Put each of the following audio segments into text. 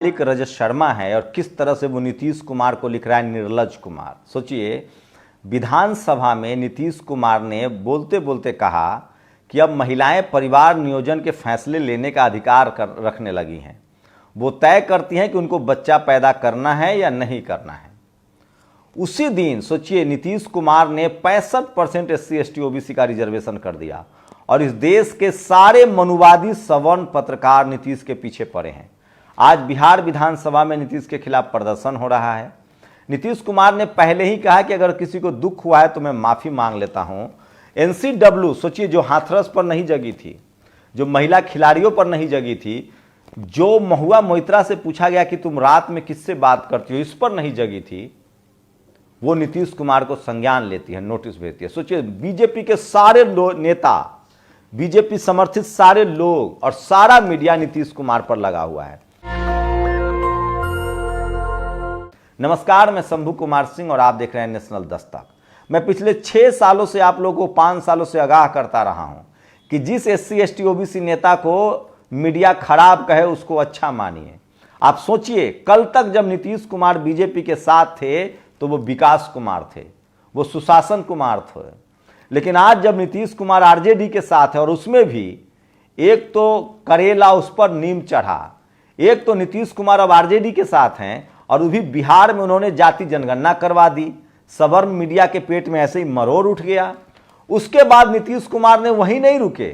एक रजत शर्मा है और किस तरह से वो नीतीश कुमार को लिख रहा है निर्लज कुमार। सोचिए, विधानसभा में नीतीश कुमार ने बोलते बोलते कहा कि अब महिलाएं परिवार नियोजन के फैसले लेने का अधिकार रखने लगी हैं। वो तय करती हैं कि उनको बच्चा पैदा करना है या नहीं करना है। उसी दिन सोचिए, नीतीश कुमार ने 65% SC ST OBC का रिजर्वेशन कर दिया और इस देश के सारे मनुवादी सवर्ण पत्रकार नीतीश के पीछे पड़े हैं। आज बिहार विधानसभा में नीतीश के खिलाफ प्रदर्शन हो रहा है। नीतीश कुमार ने पहले ही कहा कि अगर किसी को दुख हुआ है तो मैं माफी मांग लेता हूं। NCW सोचिए, जो हाथरस पर नहीं जगी थी, जो महिला खिलाड़ियों पर नहीं जगी थी, जो महुआ मोइत्रा से पूछा गया कि तुम रात में किससे बात करती हो, इस पर नहीं जगी थी, वो नीतीश कुमार को संज्ञान लेती है, नोटिस भेजती है। सोचिए, बीजेपी के सारे नेता, बीजेपी समर्थित सारे लोग और सारा मीडिया नीतीश कुमार पर लगा हुआ है। नमस्कार, मैं शंभू कुमार सिंह और आप देख रहे हैं नेशनल दस्तक। मैं पिछले 6 सालों से आप लोगों को 5 सालों से आगाह करता रहा हूं कि जिस SC ST OBC नेता को मीडिया खराब कहे उसको अच्छा मानिए। आप सोचिए, कल तक जब नीतीश कुमार बीजेपी के साथ थे तो वो विकास कुमार थे, वो सुशासन कुमार थे, लेकिन आज जब नीतीश कुमार RJD के साथ है और उसमें भी एक तो करेला उस पर नीम चढ़ा, एक तो नीतीश कुमार अब RJD के साथ हैं और भी बिहार में उन्होंने जाति जनगणना करवा दी। सवर्ण मीडिया के पेट में ऐसे ही मरोड़ उठ गया। उसके बाद नीतीश कुमार ने वहीं नहीं रुके,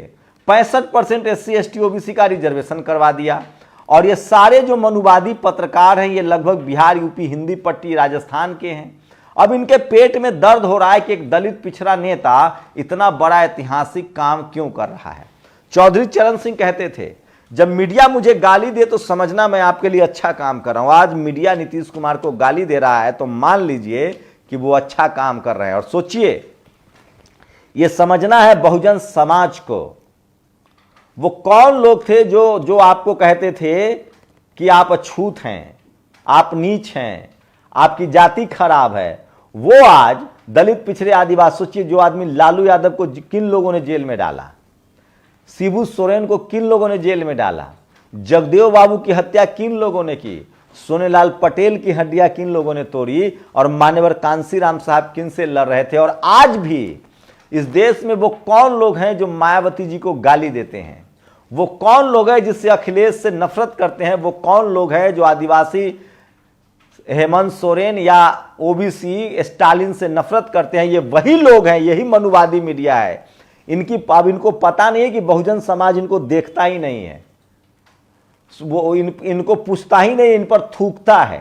65% SC ST OBC का रिजर्वेशन करवा दिया। और ये सारे जो मनुवादी पत्रकार हैं, ये लगभग बिहार, यूपी, हिंदी पट्टी, राजस्थान के हैं। अब इनके पेट में दर्द हो रहा है कि एक दलित पिछड़ा नेता इतना बड़ा ऐतिहासिक काम क्यों कर रहा है। चौधरी चरण सिंह कहते थे, जब मीडिया मुझे गाली दे तो समझना मैं आपके लिए अच्छा काम कर रहा हूं। आज मीडिया नीतीश कुमार को गाली दे रहा है तो मान लीजिए कि वो अच्छा काम कर रहे हैं। और सोचिए, ये समझना है बहुजन समाज को, वो कौन लोग थे जो आपको कहते थे कि आप अछूत हैं, आप नीच हैं, आपकी जाति खराब है। वो आज दलित पिछड़े आदिवासी, सोचिए, जो आदमी लालू यादव को किन लोगों ने जेल में डाला, शिबू सोरेन को किन लोगों ने जेल में डाला, जगदेव बाबू की हत्या किन लोगों ने की, सोनेलाल पटेल की हड्डियां किन लोगों ने तोड़ी और मान्यवर कांसीराम साहब किन से लड़ रहे थे। और आज भी इस देश में वो कौन लोग हैं जो मायावती जी को गाली देते हैं, वो कौन लोग हैं जिससे अखिलेश से नफरत करते हैं, वो कौन लोग हैं जो आदिवासी हेमंत सोरेन या OBC स्टालिन से नफरत करते हैं। ये वही लोग हैं, यही मनुवादी मीडिया है। अब इनको पता नहीं है कि बहुजन समाज इनको देखता ही नहीं है, वो इनको पूछता ही नहीं, इन पर थूकता है।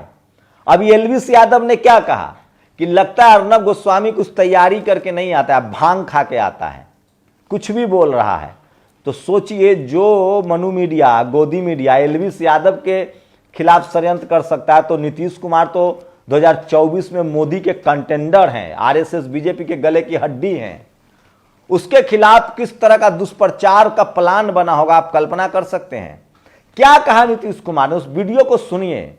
अभी एलवीस यादव ने क्या कहा कि लगता है अर्नब गोस्वामी कुछ तैयारी करके नहीं आता है, भांग खा के आता है, कुछ भी बोल रहा है। तो सोचिए, जो मनु मीडिया, गोदी मीडिया एलवीस यादव के खिलाफ षड्यंत्र कर सकता है, तो नीतीश कुमार तो 2024 में मोदी के कंटेंडर हैं, RSS बीजेपी के गले की हड्डी हैं। उसके खिलाफ किस तरह का दुष्प्रचार का प्लान बना होगा, आप कल्पना कर सकते हैं। क्या कहा नीतीश कुमार ने, उस वीडियो को सुनिए।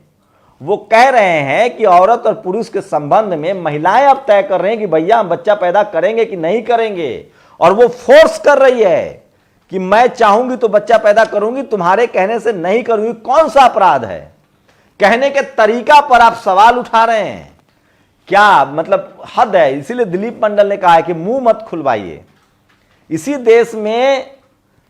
वो कह रहे हैं कि औरत और पुरुष के संबंध में महिलाएं अब तय कर रहे हैं कि भैया हम बच्चा पैदा करेंगे कि नहीं करेंगे, और वो फोर्स कर रही है कि मैं चाहूंगी तो बच्चा पैदा करूंगी, तुम्हारे कहने से नहीं करूंगी। कौन सा अपराध है? कहने के तरीका पर आप सवाल उठा रहे हैं, क्या मतलब हद है। इसीलिए दिलीप मंडल ने कहा है कि मुंह मत खुलवाइए। इसी देश में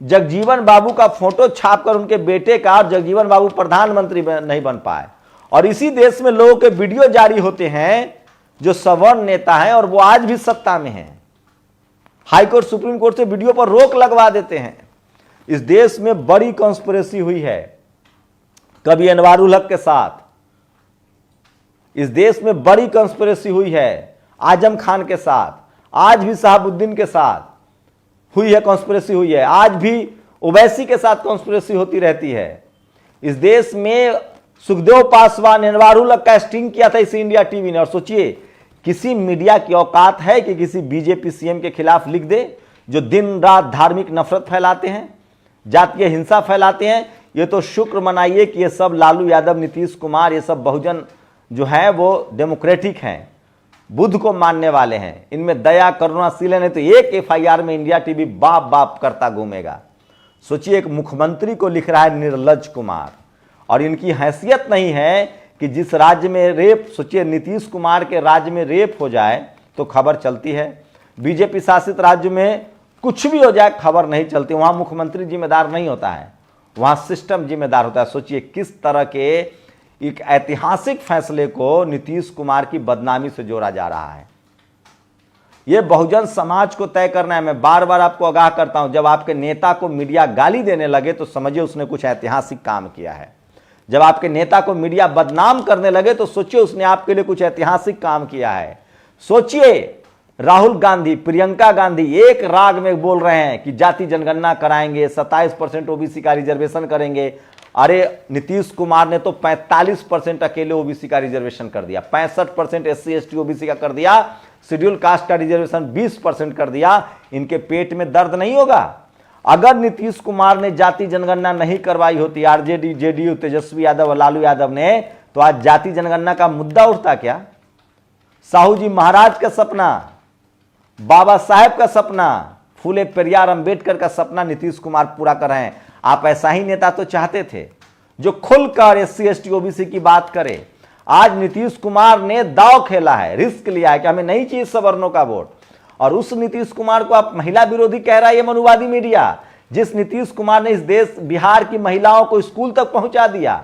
जगजीवन बाबू का फोटो छापकर उनके बेटे का, और जगजीवन बाबू प्रधानमंत्री नहीं बन पाए, और इसी देश में लोगों के वीडियो जारी होते हैं जो सवर्ण नेता हैं और वो आज भी सत्ता में हैं, हाईकोर्ट सुप्रीम कोर्ट से वीडियो पर रोक लगवा देते हैं। इस देश में बड़ी कॉन्स्पिरेसी हुई है, कभी अनवारुल हक के साथ, इस देश में बड़ी कॉन्स्पिरेसी हुई है आजम खान के साथ, आज भी शहाबुद्दीन के साथ हुई है, कॉन्स्पिरेसी हुई है, आज भी ओवैसी के साथ कॉन्स्पिरेसी होती रहती है। इस देश में सुखदेव पासवान ने अनवारुल हक का स्टिंग किया था इसी इंडिया टीवी ने। और सोचिए, किसी मीडिया की औकात है कि किसी बीजेपी CM के खिलाफ लिख दे, जो दिन रात धार्मिक नफरत फैलाते हैं, जातीय हिंसा फैलाते हैं। ये तो शुक्र मनाइए कि ये सब लालू यादव, नीतीश कुमार, ये सब बहुजन जो है वो डेमोक्रेटिक हैं, बुद्ध को मानने वाले हैं, इनमें दया करुणाशील है। नहीं तो एक FIR में इंडिया टीवी बाप बाप करता घूमेगा। सोचिए, एक मुख्यमंत्री को लिख रहा है निर्लज कुमार, और इनकी हैसियत नहीं है कि जिस राज्य में रेप, सोचिए नीतीश कुमार के राज्य में रेप हो जाए तो खबर चलती है, बीजेपी शासित राज्य में कुछ भी हो जाए खबर नहीं चलती। वहां मुख्यमंत्री जिम्मेदार नहीं होता है, वहां सिस्टम जिम्मेदार होता है। सोचिए किस तरह के एक ऐतिहासिक फैसले को नीतीश कुमार की बदनामी से जोड़ा जा रहा है। यह बहुजन समाज को तय करना है। मैं बार बार आपको आगाह करता हूं, जब आपके नेता को मीडिया गाली देने लगे तो समझिए उसने कुछ ऐतिहासिक काम किया है। जब आपके नेता को मीडिया बदनाम करने लगे तो सोचिए उसने आपके लिए कुछ ऐतिहासिक काम किया है। सोचिए राहुल गांधी, प्रियंका गांधी एक राग में बोल रहे हैं कि जाति जनगणना कराएंगे, 27% ओबीसी का रिजर्वेशन करेंगे। अरे नीतीश कुमार ने तो 45% अकेले ओबीसी का रिजर्वेशन कर दिया, 65% SC ST ओबीसी का कर दिया, शेड्यूल कास्ट का रिजर्वेशन 20% कर दिया। इनके पेट में दर्द नहीं होगा? अगर नीतीश कुमार ने जाति जनगणना नहीं करवाई होती, आरजेडी, जेडीयू, तेजस्वी यादव और लालू यादव ने, तो आज जाति जनगणना का मुद्दा उठता क्या? साहू जी महाराज का सपना, बाबा साहेब का सपना, फूले पेरियार अंबेडकर का सपना नीतीश कुमार पूरा कर रहे हैं। आप ऐसा ही नेता तो चाहते थे जो खुलकर SC ST ओबीसी की बात करे। आज नीतीश कुमार ने दांव खेला है, रिस्क लिया है कि हमें नहीं चाहिए सवर्णों का वोट। और उस नीतीश कुमार को आप महिला विरोधी कह रहा है ये मनुवादी मीडिया, जिस नीतीश कुमार ने इस देश बिहार की महिलाओं को स्कूल तक पहुंचा दिया।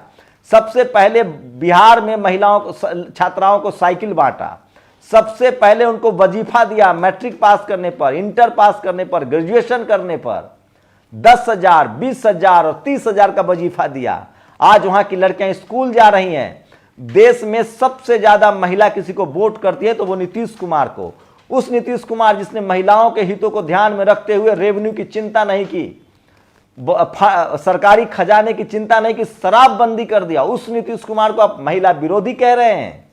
सबसे पहले बिहार में महिलाओं को, छात्राओं को साइकिल बांटा, सबसे पहले उनको वजीफा दिया मैट्रिक पास करने पर, इंटर पास करने पर, ग्रेजुएशन करने पर 10,000, 20,000 और 30,000 का वजीफा दिया। आज वहां की लड़कियां स्कूल जा रही हैं। देश में सबसे ज्यादा महिला किसी को वोट करती है तो वो नीतीश कुमार को, उस नीतीश कुमार जिसने महिलाओं के हितों को ध्यान में रखते हुए रेवेन्यू की चिंता नहीं की, सरकारी खजाने की चिंता नहीं की, शराबबंदी कर दिया, उस नीतीश कुमार को आप महिला विरोधी कह रहे हैं।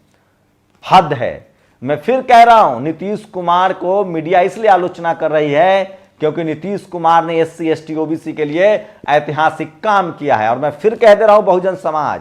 हद है। मैं फिर कह रहा हूं, नीतीश कुमार को मीडिया इसलिए आलोचना कर रही है क्योंकि नीतीश कुमार ने SC ST ओबीसी के लिए ऐतिहासिक काम किया है। और मैं फिर कह दे रहा हूं, बहुजन समाज,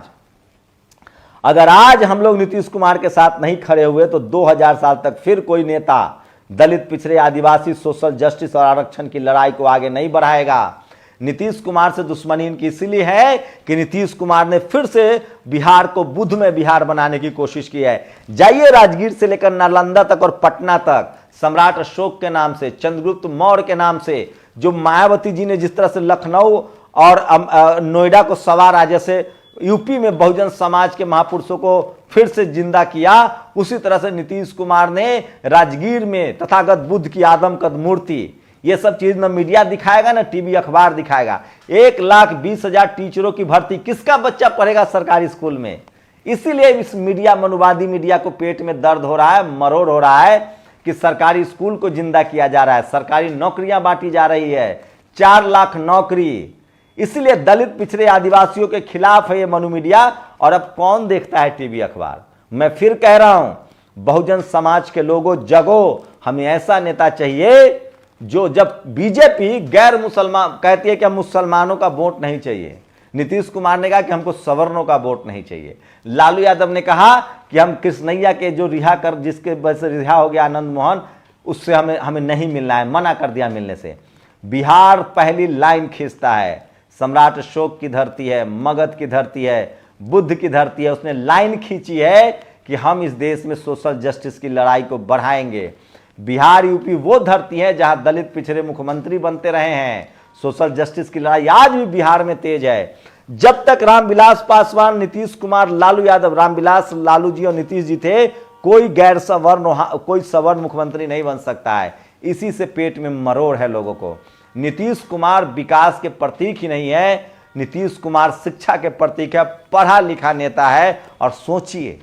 अगर आज हम लोग नीतीश कुमार के साथ नहीं खड़े हुए तो 2000 साल तक फिर कोई नेता दलित, पिछड़े, आदिवासी, सोशल जस्टिस और आरक्षण की लड़ाई को आगे नहीं बढ़ाएगा। नीतीश कुमार से दुश्मनी इनकी इसीलिए है कि नीतीश कुमार ने फिर से बिहार को बुध में बिहार बनाने की कोशिश की है। जाइए राजगीर से लेकर नालंदा तक और पटना तक, सम्राट अशोक के नाम से, चंद्रगुप्त मौर्य के नाम से, जो मायावती जी ने जिस तरह से लखनऊ और नोएडा को सवारा, जैसे यूपी में बहुजन समाज के महापुरुषों को फिर से जिंदा किया, उसी तरह से नीतीश कुमार ने राजगीर में तथागत बुद्ध की आदमकद मूर्ति, ये सब चीज न मीडिया दिखाएगा न टीवी अखबार दिखाएगा। 1,20,000 टीचरों की भर्ती, किसका बच्चा पढ़ेगा सरकारी स्कूल में? इसीलिए इस मीडिया, मनुवादी मीडिया को पेट में दर्द हो रहा है, मरोड़ हो रहा है कि सरकारी स्कूल को जिंदा किया जा रहा है, सरकारी नौकरियां बांटी जा रही है, 4 लाख नौकरी। इसलिए दलित, पिछड़े, आदिवासियों के खिलाफ है ये मनु मीडिया। और अब कौन देखता है टीवी अखबार? मैं फिर कह रहा हूं, बहुजन समाज के लोगों जगो, हमें ऐसा नेता चाहिए जो, जब बीजेपी गैर मुसलमान कहती है कि हम मुसलमानों का वोट नहीं चाहिए, नीतीश कुमार ने कहा कि हमको सवर्णों का वोट नहीं चाहिए, लालू यादव ने कहा कि हम कृष्णैया के जो जिसके वजह से रिहा हो गया आनंद मोहन, उससे हमें नहीं मिलना है, मना कर दिया मिलने से। बिहार पहली लाइन खींचता है, सम्राट अशोक की धरती है, मगध की धरती है, बुद्ध की धरती है, उसने लाइन खींची है कि हम इस देश में सोशल जस्टिस की लड़ाई को बढ़ाएंगे। बिहार, यूपी वो धरती है जहां दलित, पिछड़े मुख्यमंत्री बनते रहे हैं। सोशल जस्टिस की लड़ाई आज भी बिहार में तेज है। जब तक रामविलास पासवान, नीतीश कुमार, लालू यादव, रामविलास, लालू जी और नीतीश जी थे, कोई गैर सवर्ण, कोई सवर्ण मुख्यमंत्री नहीं बन सकता है। इसी से पेट में मरोड़ है लोगों को। नीतीश कुमार विकास के प्रतीक ही नहीं है, नीतीश कुमार शिक्षा के प्रतीक है, पढ़ा लिखा नेता है। और सोचिए,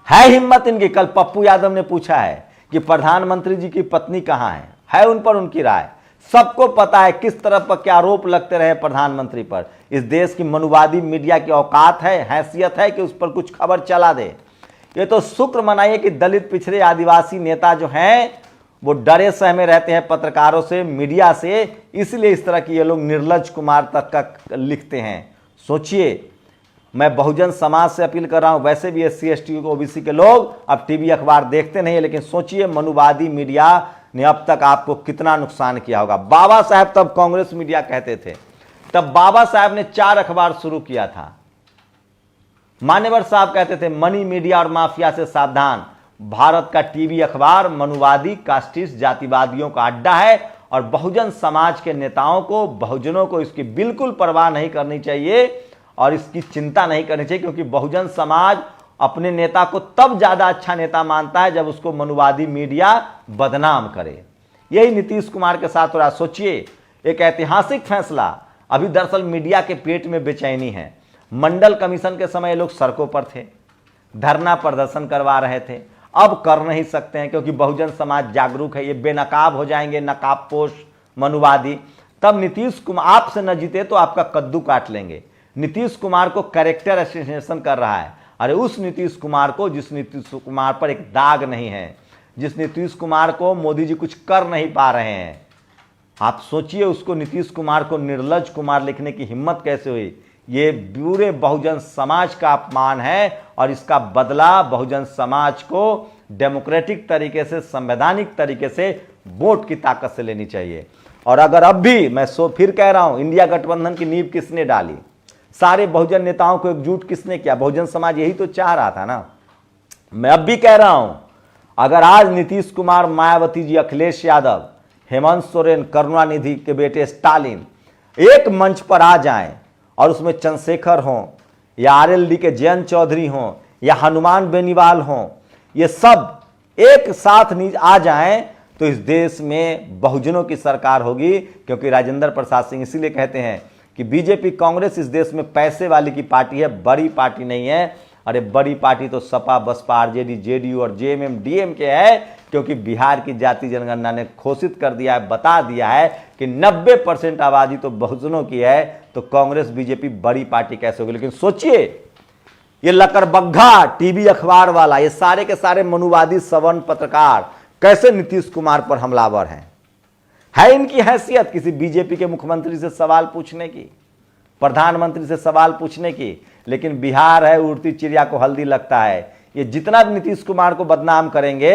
है हिम्मत इनकी। कल पप्पू यादव ने पूछा है कि प्रधानमंत्री जी की पत्नी कहां है उन पर उनकी राय। सबको पता है किस तरह पर क्या आरोप लगते रहे प्रधानमंत्री पर। इस देश की मनुवादी मीडिया की औकात है, हैसियत है कि उस पर कुछ खबर चला दे। ये तो शुक्र मनाइए कि दलित, पिछड़े, आदिवासी नेता जो हैं वो डरे सहमे रहते हैं पत्रकारों से, मीडिया से, इसलिए इस तरह की ये लोग निर्लज कुमार तक का लिखते हैं। सोचिए, मैं बहुजन समाज से अपील कर रहा हूं, वैसे भी SC ST OBC के लोग अब टीवी अखबार देखते नहीं है, लेकिन सोचिए मनुवादी मीडिया ने अब तक आपको कितना नुकसान किया होगा। बाबा साहब तब कांग्रेस मीडिया कहते थे, तब बाबा साहब ने 4 अखबार शुरू किया था। मान्यवर साहब कहते थे मनी मीडिया और माफिया से सावधान, भारत का टीवी अखबार मनुवादी कास्टिस्ट जातिवादियों का अड्डा है और बहुजन समाज के नेताओं को, बहुजनों को इसकी बिल्कुल परवाह नहीं करनी चाहिए और इसकी चिंता नहीं करनी चाहिए, क्योंकि बहुजन समाज अपने नेता को तब ज्यादा अच्छा नेता मानता है जब उसको मनुवादी मीडिया बदनाम करे। यही नीतीश कुमार के साथ हो रहा। सोचिए, एक ऐतिहासिक फैसला। अभी दरअसल मीडिया के पेट में बेचैनी है। मंडल कमीशन के समय ये लोग सड़कों पर थे, धरना प्रदर्शन करवा रहे थे, अब कर नहीं सकते हैं क्योंकि बहुजन समाज जागरूक है। ये बेनकाब हो जाएंगे, नकाबपोश मनुवादी। तब नीतीश कुमार आपसे न जीते तो आपका कद्दू काट लेंगे। नीतीश कुमार को कैरेक्टर असोसिएशन कर रहा है। अरे उस नीतीश कुमार को, जिस नीतीश कुमार पर एक दाग नहीं है, जिस नीतीश कुमार को मोदी जी कुछ कर नहीं पा रहे हैं, आप सोचिए उसको, नीतीश कुमार को निर्लज कुमार लिखने की हिम्मत कैसे हुई। ये पूरे बहुजन समाज का अपमान है और इसका बदला बहुजन समाज को डेमोक्रेटिक तरीके से, संवैधानिक तरीके से वोट की ताकत से लेनी चाहिए। और अगर अब भी मैं फिर कह रहा हूं, इंडिया गठबंधन की नींव किसने डाली, सारे बहुजन नेताओं को एकजुट किसने किया, बहुजन समाज यही तो चाह रहा था ना। मैं अब भी कह रहा हूं, अगर आज नीतीश कुमार, मायावती जी, अखिलेश यादव, हेमंत सोरेन, करुणानिधि के बेटे स्टालिन एक मंच पर आ जाएं और उसमें चंद्रशेखर हों या आरएलडी के जयंत चौधरी हों या हनुमान बेनीवाल हों, ये सब एक साथ आ जाएं तो इस देश में बहुजनों की सरकार होगी। क्योंकि राजेंद्र प्रसाद सिंह इसीलिए कहते हैं कि बीजेपी, कांग्रेस इस देश में पैसे वाली की पार्टी है, बड़ी पार्टी नहीं है। अरे बड़ी पार्टी तो सपा, बसपा, आरजेडी, जेडीयू और जेएमएम, डीएमके है, क्योंकि बिहार की जाति जनगणना ने घोषित कर दिया है, बता दिया है कि 90% आबादी तो बहुजनों की है। तो कांग्रेस, बीजेपी बड़ी पार्टी कैसे होगी। लेकिन सोचिए, ये लकड़बग्घा टीवी अखबार वाला, ये सारे के सारे मनुवादी सवर्ण पत्रकार कैसे नीतीश कुमार पर हमलावर हैं। है इनकी हैसियत किसी बीजेपी के मुख्यमंत्री से सवाल पूछने की, प्रधानमंत्री से सवाल पूछने की? लेकिन बिहार है, उड़ती चिड़िया को हल्दी लगता है। ये जितना भी नीतीश कुमार को बदनाम करेंगे,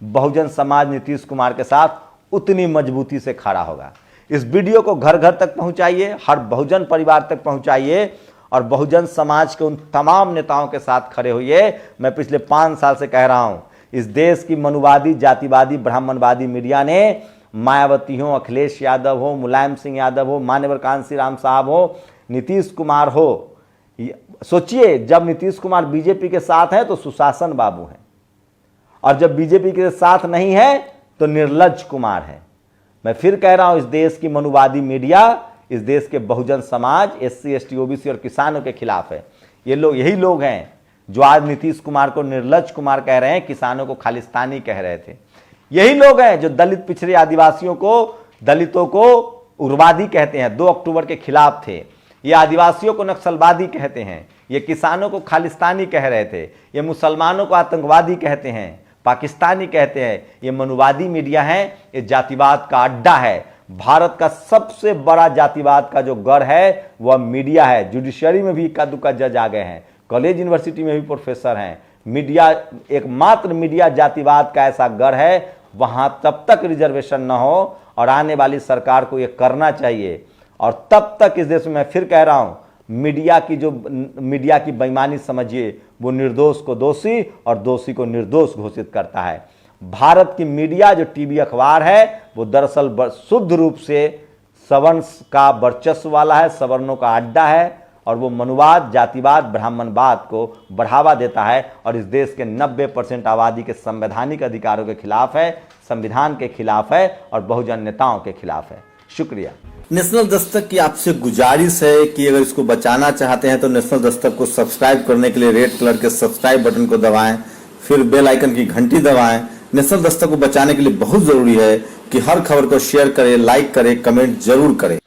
बहुजन समाज नीतीश कुमार के साथ उतनी मजबूती से खड़ा होगा। इस वीडियो को घर घर तक पहुंचाइए, हर बहुजन परिवार तक पहुंचाइए और बहुजन समाज के उन तमाम नेताओं के साथ खड़े होइए। मैं पिछले 5 साल से कह रहा हूं, इस देश की मनुवादी, जातिवादी, ब्राह्मणवादी मीडिया ने मायावती हो, अखिलेश यादव हो, मुलायम सिंह यादव हो, मान्यवर कांसी राम साहब हो, नीतीश कुमार हो, सोचिए जब नीतीश कुमार बीजेपी के साथ है तो सुशासन बाबू है और जब बीजेपी के साथ नहीं है तो निर्लज कुमार है। मैं फिर कह रहा हूं, इस देश की मनुवादी मीडिया, इस देश के Bahujan Samaj, SC, ST, OBC और किसानों के खिलाफ है। ये लोग, यही लोग हैं जो आज नीतीश कुमार को निर्लज कुमार कह रहे हैं, किसानों को खालिस्तानी कह रहे थे। यही लोग हैं जो दलित, पिछड़े आदिवासियों को, दलितों को उग्रवादी कहते हैं, 2 अक्टूबर के खिलाफ थे। ये आदिवासियों को नक्सलवादी कहते हैं, ये किसानों को खालिस्तानी कह रहे थे, ये मुसलमानों को आतंकवादी कहते हैं, पाकिस्तानी कहते हैं। ये मनुवादी मीडिया है, ये जातिवाद का अड्डा है। भारत का सबसे बड़ा जातिवाद का जो गढ़ है वह मीडिया है। जुडिशरी में भी इक्का दुक्का जज आ गए हैं, कॉलेज यूनिवर्सिटी में भी प्रोफेसर हैं। मीडिया, एकमात्र मीडिया जातिवाद का ऐसा गढ़ है, वहां तब तक रिजर्वेशन न हो और आने वाली सरकार को यह करना चाहिए। और तब तक इस देश में, मैं फिर कह रहा हूं, मीडिया की बेईमानी समझिए, वो निर्दोष को दोषी और दोषी को निर्दोष घोषित करता है। भारत की मीडिया जो टीवी अखबार है वो दरअसल शुद्ध रूप से सवर्ण का वर्चस्व वाला है, सवर्णों का अड्डा है और वो मनुवाद, जातिवाद, ब्राह्मणवाद को बढ़ावा देता है और इस देश के 90% आबादी के संवैधानिक अधिकारों के खिलाफ है, संविधान के खिलाफ है और बहुजन नेताओं के खिलाफ है। शुक्रिया। नेशनल दस्तक की आपसे गुजारिश है कि अगर इसको बचाना चाहते हैं तो नेशनल दस्तक को सब्सक्राइब करने के लिए रेड कलर के सब्सक्राइब बटन को दबाएं, फिर बेल आइकन की घंटी दबाएं। नेशनल दस्तक को बचाने के लिए बहुत जरूरी है कि हर खबर को शेयर करें, लाइक करें, कमेंट जरूर करें।